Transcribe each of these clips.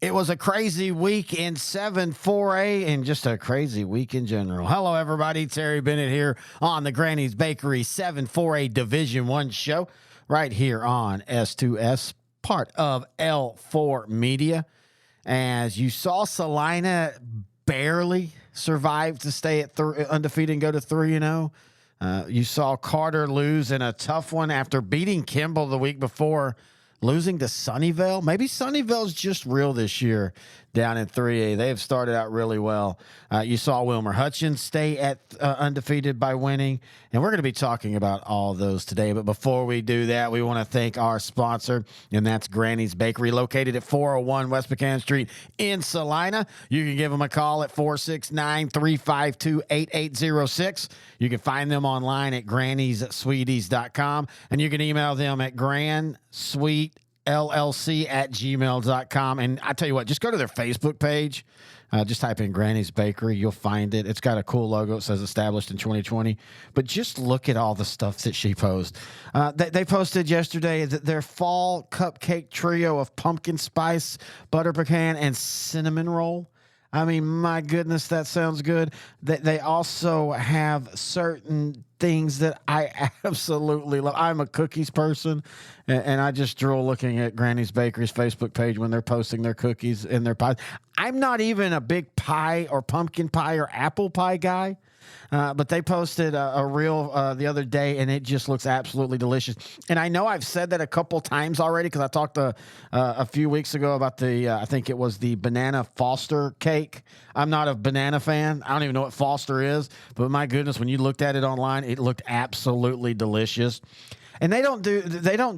It was a crazy week in 7-4A and just a crazy week in general. Hello, everybody. Terry Bennett here on the Granny's Bakery 7-4A Division I show right here on S2S, part of L4 Media. As you saw, Salina barely survived to stay at undefeated and go to 3-0. You saw Carter lose in a tough one after beating Kimball the week before, losing to Sunnyvale. Maybe Sunnyvale's just real this year down in 3A. They have started out really well. You saw Wilmer Hutchins stay at undefeated by winning, and we're going to be talking about all those today. But before we do that, we want to thank our sponsor, and that's Granny's Bakery, located at 401 West Buchanan Street in Salina. You can give them a call at 469-352-8806. You can find them online at grannysweeties.com, and you can email them at grandsweetllc@gmail.com. And I tell you what, just go to their Facebook page. Just type in Granny's Bakery. You'll find it. It's got a cool logo. It says established in 2020. But just look at all the stuff that she posts. They posted yesterday that their fall cupcake trio of pumpkin spice, butter pecan, and cinnamon roll. I mean, my goodness, that sounds good. They also have certain things that I absolutely love. I'm a cookies person, and I just drool looking at Granny's Bakery's Facebook page when they're posting their cookies and their pies. I'm not even a big pie or pumpkin pie or apple pie guy. But they posted a reel the other day, and it just looks absolutely delicious. And I know I've said that a couple times already because I talked a few weeks ago about I think it was the banana Foster cake. I'm not a banana fan. I don't even know what Foster is. But my goodness, when you looked at it online, it looked absolutely delicious. And they don't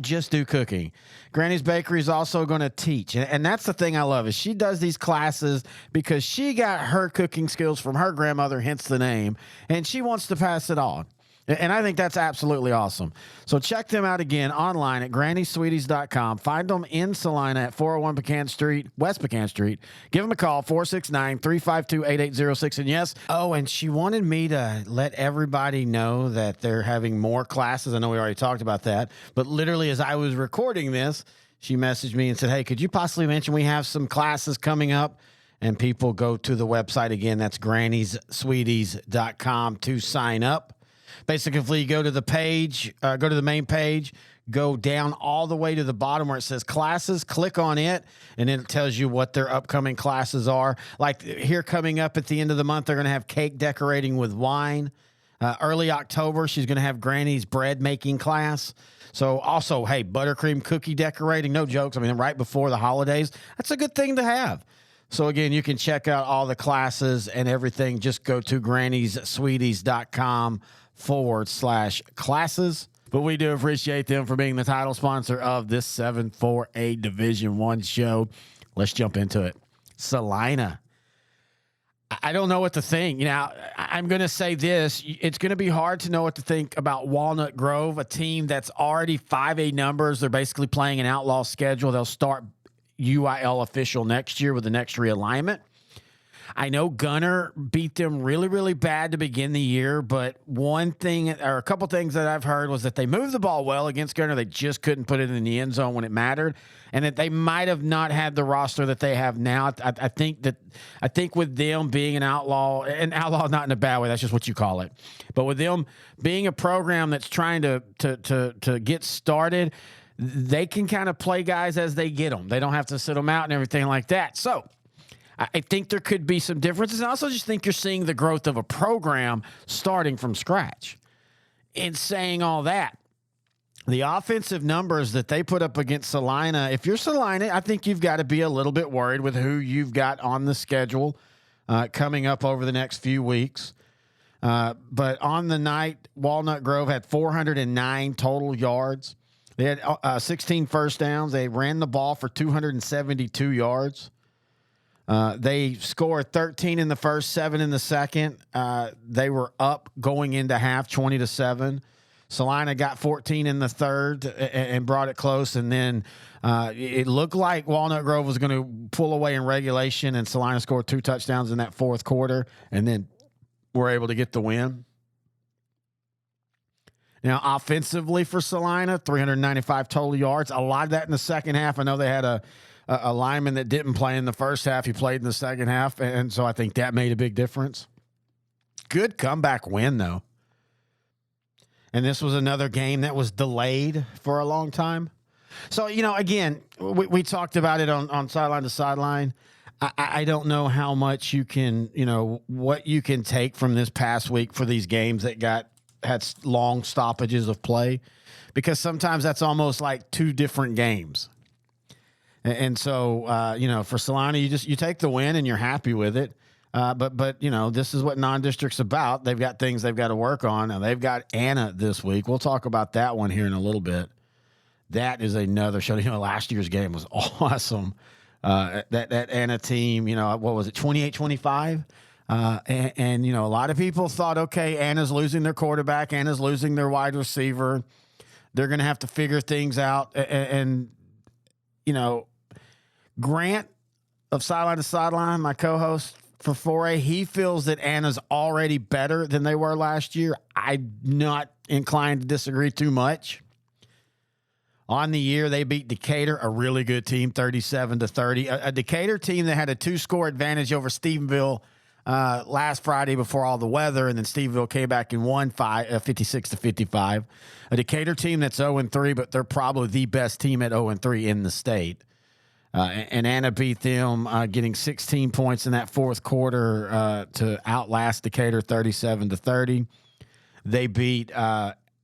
just do cooking. Granny's Bakery is also going to teach. And that's the thing I love is she does these classes because she got her cooking skills from her grandmother, hence the name, and she wants to pass it on. And I think that's absolutely awesome. So check them out again online at grannysweeties.com. Find them in Salina at 401 Buchanan Street, West Buchanan Street. Give them a call, 469-352-8806. And yes, and she wanted me to let everybody know that they're having more classes. I know we already talked about that. But literally as I was recording this, she messaged me and said, hey, could you possibly mention we have some classes coming up? And people go to the website again. That's grannysweeties.com to sign up. Basically, you go to the page, go to the main page, go down all the way to the bottom where it says classes, click on it, and then it tells you what their upcoming classes are. Like here coming up at the end of the month, they're going to have cake decorating with wine. Early October, she's going to have Granny's bread making class. So also, hey, buttercream cookie decorating, no jokes. I mean, right before the holidays, that's a good thing to have. So, again, you can check out all the classes and everything. Just go to grannysweeties.com/classes. But we do appreciate them for being the title sponsor of this 7-4A Division I show. Let's jump into it. Salina. I don't know what to think. Now, I'm going to say this. It's going to be hard to know what to think about Walnut Grove, a team that's already 5A numbers. They're basically playing an outlaw schedule. They'll start UIL official next year with the next realignment. I know Gunner beat them really, really bad to begin the year, but one thing or a couple things that I've heard was that they moved the ball well against Gunner. They just couldn't put it in the end zone when it mattered, and that they might have not had the roster that they have now. I think with them being an outlaw not in a bad way, that's just what you call it, but with them being a program that's trying to get started, they can kind of play guys as they get them. They don't have to sit them out and everything like that. So I think there could be some differences. I also just think you're seeing the growth of a program starting from scratch. In saying all that, the offensive numbers that they put up against Salina, if you're Salina, I think you've got to be a little bit worried with who you've got on the schedule coming up over the next few weeks. But on the night, Walnut Grove had 409 total yards. They had 16 first downs. They ran the ball for 272 yards. They scored 13 in the first, 7 in the second. They were up going into half 20-7. Salina got 14 in the third and brought it close. And then it looked like Walnut Grove was going to pull away in regulation, and Salina scored 2 touchdowns in that fourth quarter and then were able to get the win. Now, offensively for Salina, 395 total yards. A lot of that in the second half. I know they had a a lineman that didn't play in the first half. He played in the second half, and so I think that made a big difference. Good comeback win, though. And this was another game that was delayed for a long time. So, again, we talked about it on sideline to sideline. I don't know how much you can, what you can take from this past week for these games that had long stoppages of play, because sometimes that's almost like two different games. And so, for Salina, you take the win and you're happy with it. But this is what non-district's about. They've got things they've got to work on, and they've got Anna this week. We'll talk about that one here in a little bit. That is another show. Last year's game was awesome. That Anna team, what was it, 28-25? And a lot of people thought, okay, Anna's losing their quarterback. Anna's losing their wide receiver. They're going to have to figure things out. And Grant of Sideline to Sideline, my co-host for 4A, he feels that Anna's already better than they were last year. I'm not inclined to disagree too much. On the year, they beat Decatur, a really good team, 37-30. A Decatur team that had a 2-score advantage over Stephenville last Friday before all the weather, and then Stephenville came back and won 56-55. A Decatur team that's 0-3, but they're probably the best team at 0-3 in the state. And Anna beat them, getting 16 points in that fourth quarter to outlast Decatur 37-30. They beat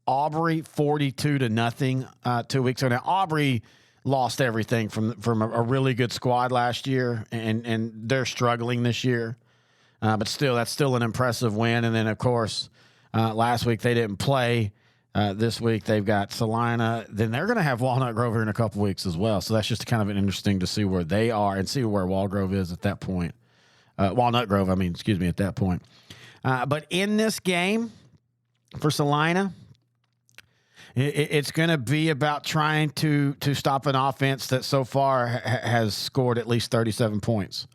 Aubrey 42-0 2 weeks ago. Now, Aubrey lost everything from a really good squad last year, and they're struggling this year. But still, that's still an impressive win. And then, of course, last week they didn't play. This week they've got Salina. Then they're going to have Walnut Grove here in a couple weeks as well. So that's just kind of an interesting to see where they are and see where Walgrove is at that point. Walnut Grove, at that point. But in this game for Salina, it's going to be about trying to stop an offense that so far has scored at least 37 points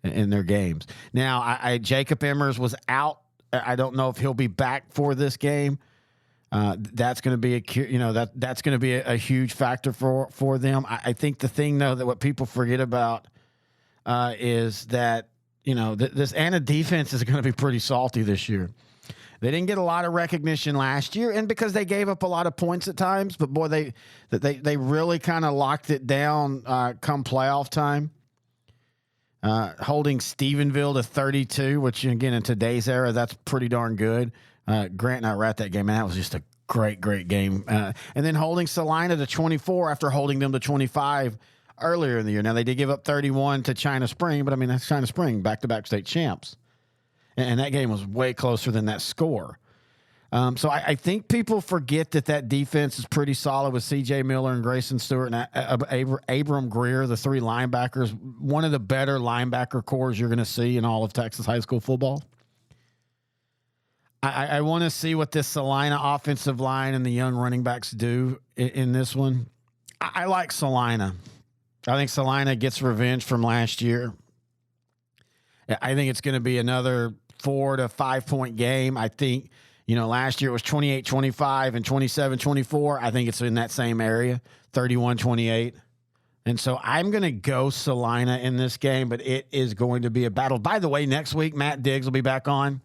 in their games. Now, Jacob Emmers was out. I don't know if he'll be back for this game. That's going to be that's going to be a huge factor for them. I think the thing though that what people forget about is that this Anna defense is going to be pretty salty this year. They didn't get a lot of recognition last year, and because they gave up a lot of points at times, but boy, they really kind of locked it down come playoff time. Holding Stephenville to 32, which again in today's era, that's pretty darn good. Grant and I were at that game, and that was just a great game. And then holding Salina to 24 after holding them to 25 earlier in the year. Now, they did give up 31 to China Spring, but that's China Spring, back-to-back state champs. And that game was way closer than that score. So I think people forget that defense is pretty solid with C.J. Miller and Grayson Stewart and Abram Greer, the three linebackers, one of the better linebacker cores you're going to see in all of Texas high school football. I want to see what this Salina offensive line and the young running backs do in this one. I like Salina. I think Salina gets revenge from last year. I think it's going to be another 4 to 5 point game. I think, last year it was 28-25 and 27-24. I think it's in that same area, 31-28. And so I'm going to go Salina in this game, but it is going to be a battle. By the way, next week, Matt Diggs will be back on.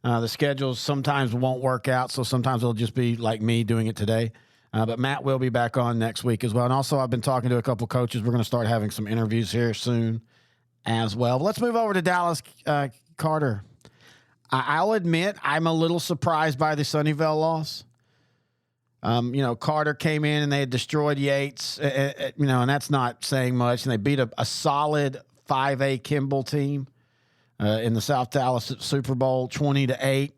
The schedules sometimes won't work out, so sometimes it'll just be like me doing it today. But Matt will be back on next week as well. And also, I've been talking to a couple coaches. We're going to start having some interviews here soon as well. But let's move over to Dallas Carter. I'll admit I'm a little surprised by the Sunnyvale loss. Carter came in and they had destroyed Yates, and that's not saying much. And they beat a solid 5A Kimball team in the South Dallas Super Bowl, 20-8.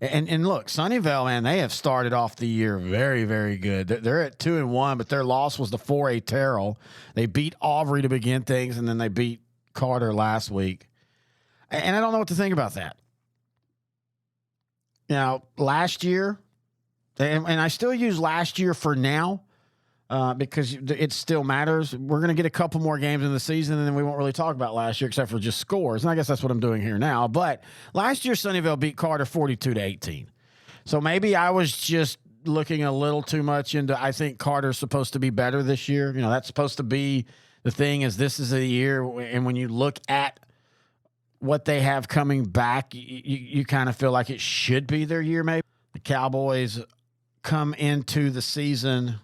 And look, Sunnyvale, man, they have started off the year very, very good. They're at 2-1, but their loss was the 4A Terrell. They beat Aubrey to begin things, and then they beat Carter last week. And I don't know what to think about that. Now, last year, and I still use last year for now because it still matters. We're going to get a couple more games in the season, and then we won't really talk about last year except for just scores. And I guess that's what I'm doing here now. But last year, Sunnyvale beat Carter 42-18. So maybe I was just looking a little too much into, I think Carter's supposed to be better this year. That's supposed to be The thing is, this is a year, and when you look at what they have coming back, you kind of feel like it should be their year, maybe. The Cowboys come into the season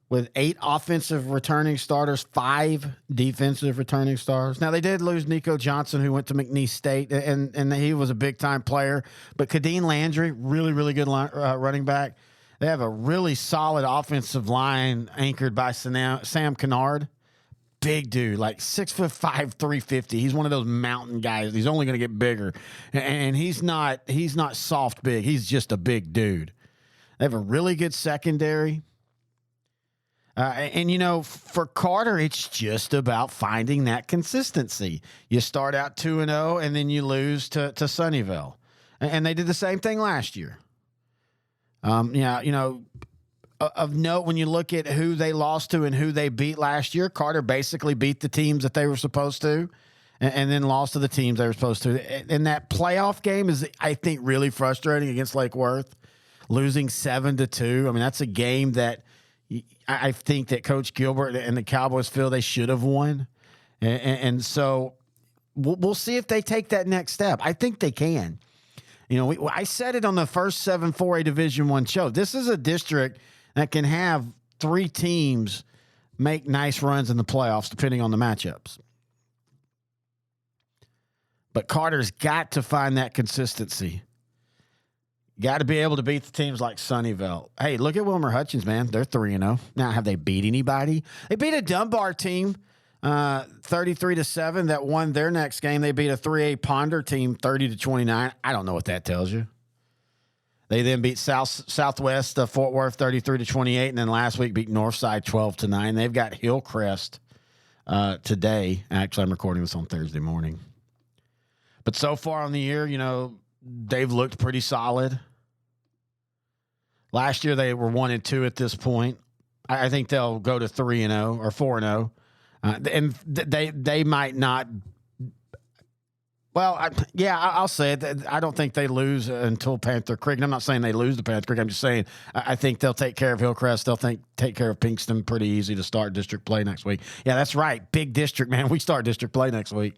with 8 offensive returning starters, 5 defensive returning starters. Now, they did lose Nico Johnson, who went to McNeese State, and he was a big-time player. But Kadeem Landry, really, really good running back. They have a really solid offensive line anchored by Sam Kennard. Big dude, like 6'5", 350. He's one of those mountain guys. He's only going to get bigger, and he's not soft big. He's just a big dude. They have a really good secondary, and you know, for Carter, it's just about finding that consistency. You start out 2-0, and then you lose to Sunnyvale, and they did the same thing last year. Yeah, you know. Of note, when you look at who they lost to and who they beat last year, Carter basically beat the teams that they were supposed to and then lost to the teams they were supposed to. And that playoff game is, I think, really frustrating against Lake Worth, losing 7-2. I mean, that's a game that I think that Coach Gilbert and the Cowboys feel they should have won. And so we'll see if they take that next step. I think they can. You know, I said it on the first 7-4A Division I show. This is a district that can have 3 teams make nice runs in the playoffs, depending on the matchups. But Carter's got to find that consistency. Got to be able to beat the teams like Sunnyvale. Hey, look at Wilmer Hutchins, man. They're 3-0. Now, have they beat anybody? They beat a Dunbar team 33-7 that won their next game. They beat a 3A Ponder team 30-29. I don't know what that tells you. They then beat Southwest Fort Worth 33-28, and then last week beat Northside 12-9. They've got Hillcrest today. Actually, I'm recording this on Thursday morning. But so far on the year, you know, they've looked pretty solid. Last year they were 1-2 at this point. I think they'll go to 3-0 or 4-0, and they might not. Well, I'll say it. I don't think they lose until Panther Creek. And I'm not saying they lose to Panther Creek. I'm just saying I think they'll take care of Hillcrest. They'll take care of Pinkston pretty easy to start district play next week. Yeah, that's right. Big district, man. We start district play next week.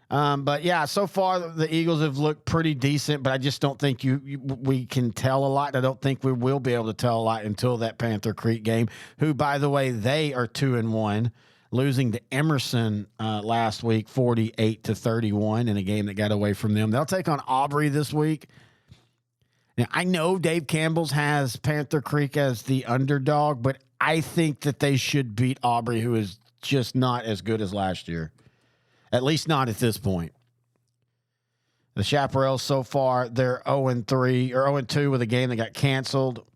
But, yeah, so far the Eagles have looked pretty decent, but I just don't think we can tell a lot. I don't think we will be able to tell a lot until that Panther Creek game, who, by the way, they are 2-1. Losing to Emerson last week, 48-31 in a game that got away from them. They'll take on Aubrey this week. Now, I know Dave Campbell's has Panther Creek as the underdog, but I think that they should beat Aubrey, who is just not as good as last year. At least not at this point. The Chaparrals so far, they're 0-3 or 0-2 with a game that got canceled.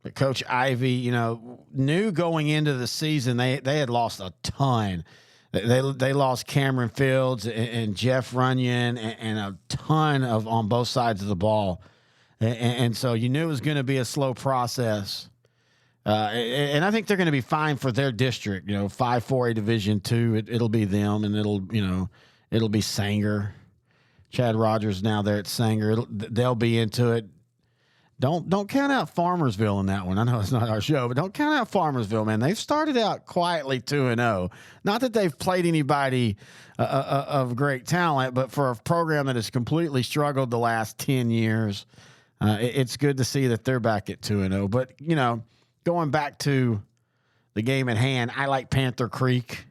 But Coach Ivy, you know, knew going into the season they had lost a ton. They lost Cameron Fields and Jeff Runyon and a ton of on both sides of the ball. And so you knew it was going to be a slow process. And I think they're going to be fine for their district. You know, 5-4A Division II, it'll be them, and it'll be Sanger. Chad Rogers now there at Sanger. They'll be into it. Don't count out Farmersville in that one. I know it's not our show, but don't count out Farmersville, man. They've started out quietly 2-0. Not that they've played anybody of great talent, but for a program that has completely struggled the last 10 years, it's good to see that they're back at 2-0. But, you know, going back to the game at hand, I like Panther Creek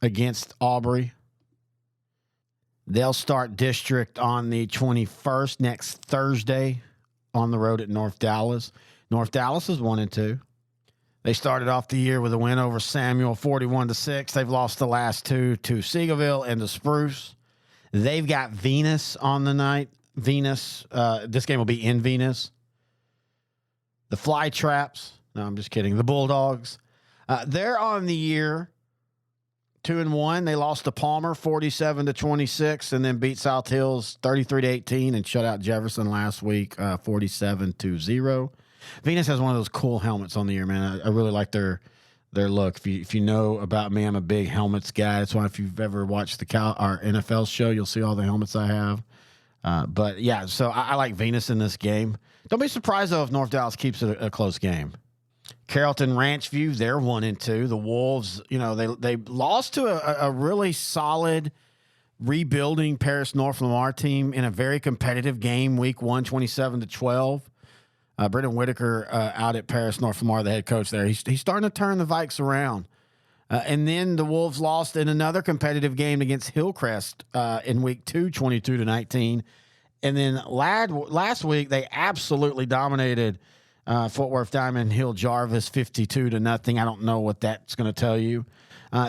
against Aubrey. They'll start district on the 21st, next Thursday, on the road at North Dallas. North Dallas is 1-2. They started off the year with a win over Samuel, 41-6. They've lost the last 2 to Seagoville and to Spruce. They've got Venus on the night. Venus, this game will be in Venus. The Fly Traps. No, I'm just kidding. The Bulldogs. They're on the year 2-1. They lost to Palmer 47-26, and then beat South Hills 33-18, and shut out Jefferson last week 47-0. Venus has one of those cool helmets on the year, man. I really like their look. If you know about me, I'm a big helmets guy. That's why if you've ever watched our NFL show, you'll see all the helmets I have. But yeah, so I like Venus in this game. Don't be surprised though if North Dallas keeps it a close game. Carrollton Ranch View, they're 1-2. The Wolves, they lost to a really solid rebuilding Paris North Lamar team in a very competitive game, week 1, 27-12. Brendan Whitaker out at Paris North Lamar, the head coach there. He's starting to turn the Vikes around. And then the Wolves lost in another competitive game against Hillcrest in week 2, 22-19. And then last week, they absolutely dominated Fort Worth Diamond Hill Jarvis 52-0. I don't know what that's going to tell you.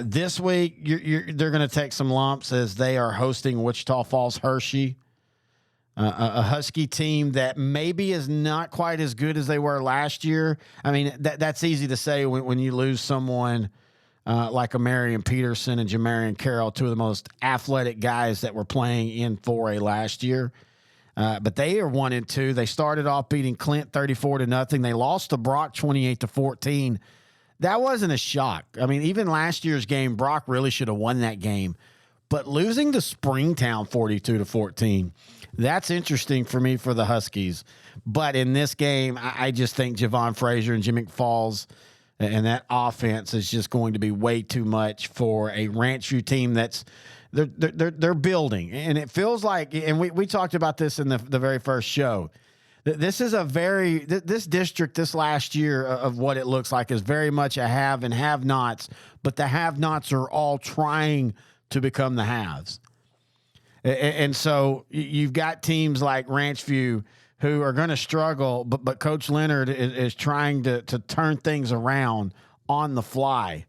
This week, they're going to take some lumps as they are hosting Wichita Falls Hershey, a Husky team that maybe is not quite as good as they were last year. I mean, that's easy to say when you lose someone like a Marion Peterson and Jamarian Carroll, two of the most athletic guys that were playing in 4A last year. But they are 1-2. They started off beating Clint 34-0. They lost to Brock 28-14. That wasn't a shock. I mean, even last year's game, Brock really should have won that game. But losing to Springtown 42-14, that's interesting for me for the Huskies. But in this game, I just think Javon Frazier and Jimmy McFalls and that offense is just going to be way too much for a Ranch View team that's they're building. And it feels like, and we talked about this in the very first show, this is this district this last year of what it looks like is very much a have and have-nots, but the have-nots are all trying to become the haves. And so you've got teams like Ranch View who are going to struggle, but Coach Leonard is trying to turn things around on the fly.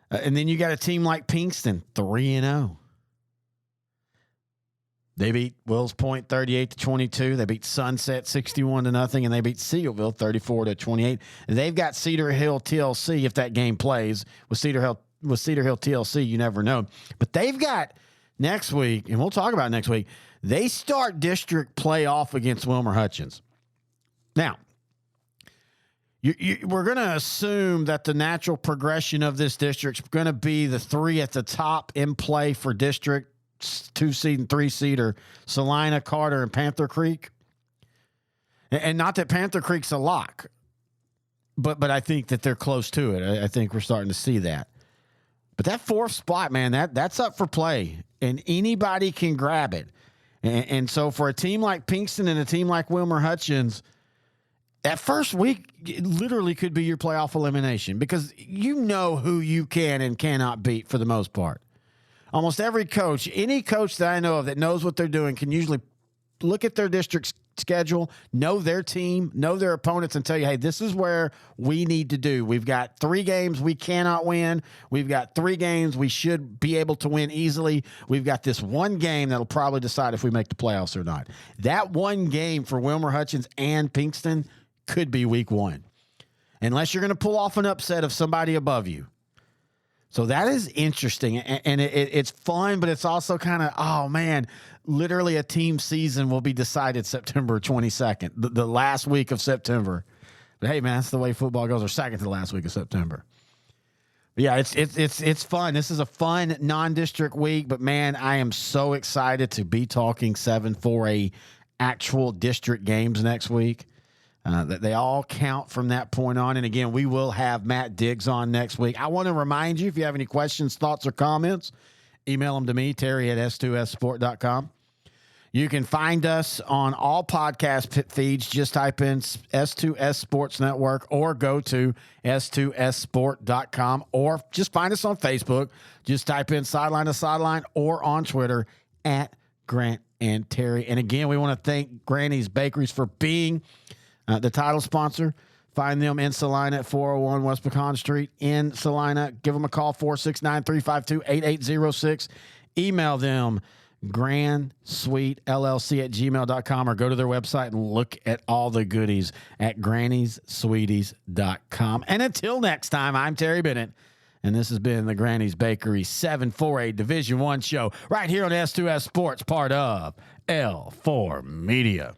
And then you got a team like Pinkston, 3-0. They beat Wills Point 38-22. They beat Sunset 61-0, and they beat Cedarville 34-28. They've got Cedar Hill TLC if that game plays. With Cedar Hill TLC, you never know. But they've got next week, and we'll talk about next week, they start district playoff against Wilmer Hutchins. Now, we're going to assume that the natural progression of this district is going to be the three at the top in play for district 2-seed and 3-seed are Salina, Carter, and Panther Creek. And not that Panther Creek's a lock, but I think that they're close to it. I think we're starting to see that. But that fourth spot, man, that's up for play, and anybody can grab it. And so for a team like Pinkston and a team like Wilmer Hutchins, that first week literally could be your playoff elimination because you know who you can and cannot beat for the most part. Almost every coach, any coach that I know of that knows what they're doing can usually look at their district's schedule, know their team, know their opponents, and tell you, hey, this is where we need to do. We've got 3 games we cannot win. We've got 3 games we should be able to win easily. We've got this one game that'll probably decide if we make the playoffs or not. That one game for Wilmer Hutchins and Pinkston could be week 1, unless you're going to pull off an upset of somebody above you. So that is interesting, and it's fun, but it's also kind of, oh, man, literally a team season will be decided September 22nd, the last week of September. But, hey, man, that's the way football goes, or second to the last week of September. But yeah, it's fun. This is a fun non-district week, but, man, I am so excited to be talking 7-4A actual district games next week. That they all count from that point on. And again, we will have Matt Diggs on next week. I want to remind you, if you have any questions, thoughts, or comments, email them to me, Terry at S2SSport.com. You can find us on all podcast feeds. Just type in S2S Sports Network or go to S2SSport.com or just find us on Facebook. Just type in Sideline to Sideline or on Twitter at Grant and Terry. And again, we want to thank Granny's Bakeries for being the title sponsor. Find them in Salina at 401 West Pecan Street in Salina. Give them a call, 469-352-8806. Email them, grandsweetllc@gmail.com, or go to their website and look at all the goodies at grannysweeties.com. And until next time, I'm Terry Bennett, and this has been the Granny's Bakery 7-4A Division I show right here on S2S Sports, part of L4 Media.